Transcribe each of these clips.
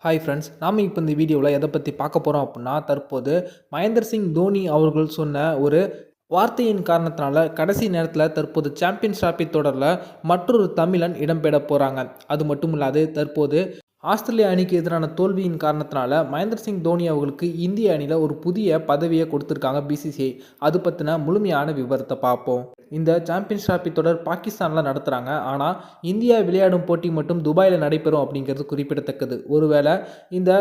Hi friends, நாம் இப்போ இந்த வீடியோவில் எதை பற்றி பார்க்க போகிறோம் அப்படின்னா, தற்போது மகேந்திர சிங் தோனி அவர்கள் சொன்ன ஒரு வார்த்தையின் காரணத்தினால கடைசி நேரத்தில் தற்போது சாம்பியன்ஸ் டிராபி தொடரில் மற்றொரு தமிழன் இடம்பெற போகிறாங்க. அது மட்டும் இல்லாது தற்போது ஆஸ்திரேலியா அணிக்கு எதிரான தோல்வியின் காரணத்தினால மகேந்திர சிங் தோனி அவர்களுக்கு இந்திய அணியில் ஒரு புதிய பதவியை கொடுத்துருக்காங்க பிசிசிஐ. அது பற்றின முழுமையான விவரத்தை பார்ப்போம். இந்த சாம்பியன்ஸ் டிராபி தொடர் பாகிஸ்தானில் நடத்துகிறாங்க. ஆனால் இந்தியா விளையாடும் போட்டி மட்டும் துபாயில் நடைபெறும் அப்படிங்கிறது குறிப்பிடத்தக்கது. ஒருவேளை இந்த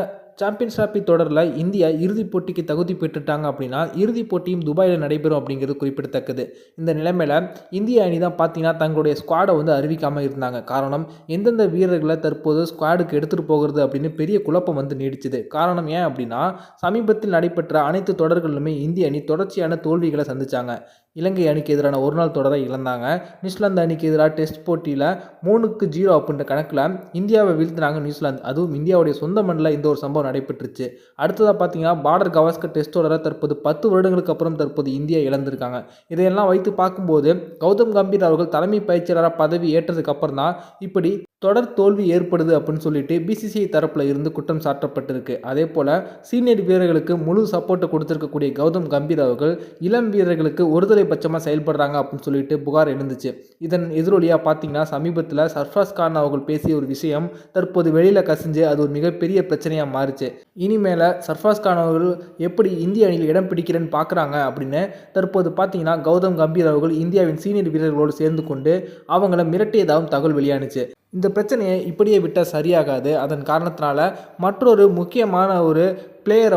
சாம்பியன்ஸ் டிராபி தொடரில் இந்தியா இறுதிப் போட்டிக்கு தகுதி பெற்றுட்டாங்க அப்படின்னா இறுதிப் போட்டியும் துபாயில் நடைபெறும் அப்படிங்கிறது குறிப்பிடத்தக்கது. இந்த நிலைமையில் இந்திய அணி தான் பார்த்தீங்கன்னா தங்களுடைய ஸ்குவாடை அறிவிக்காமல் இருந்தாங்க. காரணம், எந்தெந்த வீரர்களை தற்போது ஸ்குவாடுக்கு எடுத்துகிட்டு போகிறது அப்படின்னு பெரிய குழப்பம் நீடிச்சுது. காரணம் ஏன் அப்படின்னா, சமீபத்தில் நடைபெற்ற அனைத்து தொடர்களிலுமே இந்திய அணி தொடர்ச்சியான தோல்விகளை சந்திச்சாங்க. இலங்கை அணிக்கு எதிரான ஒரு நாள் தொடரை இழந்தாங்க. நியூசிலாந்து அணிக்கு எதிராக டெஸ்ட் போட்டியில் 3-0 அப்படின்ற கணக்கில் இந்தியாவை வீழ்த்தினாங்க நியூசிலாந்து. அதுவும் இந்தியாவுடைய சொந்த மண்ணில் இந்த ஒரு சம்பவம் நடைபெற்றுச்சு. அடுத்ததாக பார்த்தீங்கன்னா, பார்டர் கவாஸ்கர் டெஸ்ட் தொடரை தற்போது 10 வருடங்களுக்கு அப்புறம் தற்போது இந்தியா இழந்திருக்காங்க. இதையெல்லாம் வைத்து பார்க்கும்போது கௌதம் கம்பீர் அவர்கள் தலைமை பயிற்சியாளராக பதவி ஏற்றதுக்கு அப்புறம் தான் இப்படி தொடர் தோல்வி ஏற்படுது அப்படின்னு சொல்லிட்டு பிசிசிஐ தரப்பில் இருந்து குற்றம் சாட்டப்பட்டிருக்கு. அதே போல் சீனியர் வீரர்களுக்கு முழு சப்போர்ட்டை கொடுத்திருக்கக்கூடிய கௌதம் கம்பீர் அவர்கள் இளம் வீரர்களுக்கு ஒருதலை பட்சமாக செயல்படுறாங்க அப்படின்னு சொல்லிட்டு புகார் எழுந்துச்சு. இதன் எதிரொலியாக பார்த்தீங்கன்னா, சமீபத்தில் சர்ஃப்ராஸ் கான் அவர்கள் பேசிய ஒரு விஷயம் தற்போது வெளியில் கசிஞ்சு அது ஒரு மிகப்பெரிய பிரச்சனையாக மாறிச்சு. இனிமேல் சர்ஃப்ராஸ் கான் அவர்கள் எப்படி இந்திய அணியில் இடம் பிடிக்கிறேன்னு பார்க்குறாங்க அப்படின்னு தற்போது பார்த்தீங்கன்னா கௌதம் கம்பீர் அவர்கள் இந்தியாவின் சீனியர் வீரர்களோடு சேர்ந்து கொண்டு அவங்கள மிரட்டியதாகவும் தகவல் வெளியானுச்சு. இந்த பிரச்சனையை இப்படியே விட்டால் சரியாகாது. அதன் காரணத்தினால மற்றொரு முக்கியமான ஒரு பிளேயரை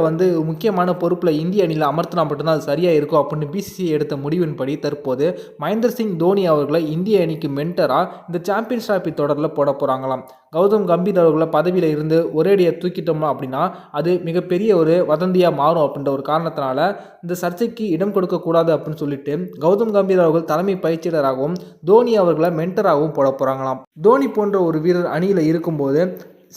முக்கியமான பொறுப்பில் இந்திய அணியில் அமர்த்தினா மட்டும்தான் அது சரியாக இருக்கும் அப்படின்னு பிசிசிஐ எடுத்த முடிவின்படி தற்போது மகேந்திர சிங் தோனி அவர்களை இந்திய அணிக்கு மென்டராக இந்த சாம்பியன்ஸ் டிராபி தொடரில் போட போகிறாங்களாம். கௌதம் கம்பீர் அவர்களை பதவியில் இருந்து ஒரேடியாக தூக்கிட்டோம்னா அப்படின்னா அது மிகப்பெரிய ஒரு வதந்தியாக மாறும் அப்படின்ற ஒரு காரணத்தினால இந்த சர்ச்சைக்கு இடம் கொடுக்கக்கூடாது அப்படின்னு சொல்லிட்டு கௌதம் கம்பீர் அவர்கள் தலைமை பயிற்சியாளராகவும் தோனி அவர்களை மென்டராகவும் போட போகிறாங்களாம். தோனி போன்ற ஒரு வீரர் அணியில் இருக்கும்போது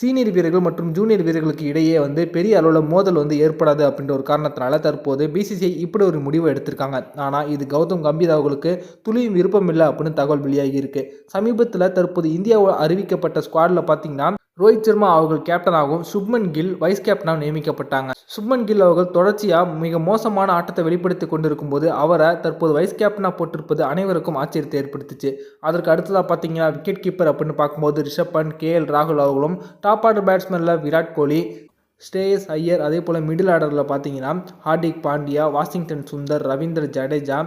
சீனியர் வீரர்கள் மற்றும் ஜூனியர் வீரர்களுக்கு இடையே பெரிய அளவில் மோதல் ஏற்படாது அப்படின்ற ஒரு காரணத்தினால தற்போது பிசிசிஐ இப்படி ஒரு முடிவை எடுத்திருக்காங்க. ஆனால் இது கௌதம் கம்பீர் அவர்களுக்கு துளியும் விருப்பம் இல்லை அப்படின்னு தகவல் வெளியாகி இருக்கு. சமீபத்தில் தற்போது இந்தியாவில் அறிவிக்கப்பட்ட ஸ்குவாடில் பார்த்தீங்கன்னா ரோஹித் சர்மா அவர்கள் கேப்டனாகவும் சுப்மன் கில் வைஸ் கேப்டனாகவும் நியமிக்கப்பட்டாங்க. சுப்மன் கில் அவர்கள் தொடர்ச்சியாக மிக மோசமான ஆட்டத்தை வெளிப்படுத்தி கொண்டிருக்கும் போது அவரை தற்போது வைஸ் கேப்டனாக போட்டிருப்பது அனைவருக்கும் ஆச்சரியத்தை ஏற்படுத்துச்சு. அதற்கு அடுத்ததாக பார்த்தீங்கன்னா விக்கெட் கீப்பர் அப்படின்னு பார்க்கும்போது ரிஷப் பண்ட், KL ராகுல் அவர்களும், டாப் ஆர்டர் பேட்ஸ்மேனில் விராட் கோலி, ஸ்ரேயஸ் ஐயர், அதே போல் மிடில் ஆர்டரில் பார்த்தீங்கன்னா ஹார்திக் பாண்டியா, வாஷிங்டன் சுந்தர், ரவீந்திர ஜடேஜா,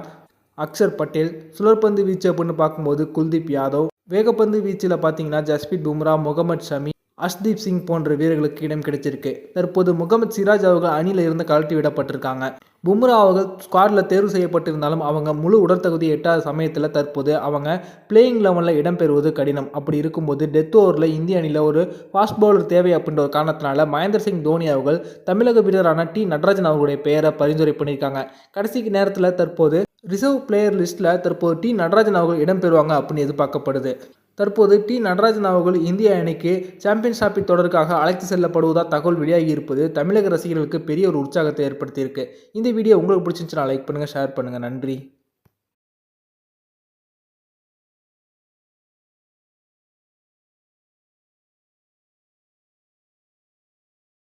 அக்ஷர் பட்டேல், சுழற்பந்து வீச்சு அப்படின்னு பார்க்கும்போது குல்தீப் யாதவ், வேகப்பந்து வீச்சில் பார்த்தீங்கன்னா ஜஸ்பிரீத் பும்ரா, முகமது ஷமி, அஷ்தீப் சிங் போன்ற வீரர்களுக்கு இடம் கிடைச்சிருக்கு. தற்போது முகமது சிராஜ் அவர்கள் அணியில் இருந்து கழட்டி விடப்பட்டிருக்காங்க. பும்ரா அவர்கள் ஸ்குவாடில் தேர்வு செய்யப்பட்டிருந்தாலும் அவங்க முழு உடற்தகுதியை எட்டாத சமயத்தில் தற்போது அவங்க பிளேயிங் லெவலில் இடம்பெறுவது கடினம். அப்படி இருக்கும்போது டெத் ஓவரில் இந்திய அணியில் ஒரு ஃபாஸ்ட் பவுலர் தேவை அப்படின்ற ஒரு காரணத்தினால மகேந்திர சிங் தோனி அவர்கள் தமிழக வீரரான நடராஜன் அவர்களுடைய பெயரை பரிந்துரை பண்ணியிருக்காங்க. கடைசி நேரத்தில் தற்போது ரிசர்வ் பிளேயர் லிஸ்ட்டில் தற்போது நடராஜன் அவர்கள் இடம்பெறுவாங்க அப்படின்னு எதிர்பார்க்கப்படுது. தற்போது நடராஜன் அவர்கள் இந்திய அணிக்கு சாம்பியன்ஸ் டிராபி தொடருக்காக அழைத்து செல்லப்படுவதாக தகவல் வெளியாகி இருப்பது தமிழக ரசிகர்களுக்கு பெரிய ஒரு உற்சாகத்தை ஏற்படுத்தியிருக்கு. இந்த வீடியோ உங்களுக்கு பிடிச்சிருந்துச்சுன்னா லைக் பண்ணுங்கள், ஷேர் பண்ணுங்கள். நன்றி.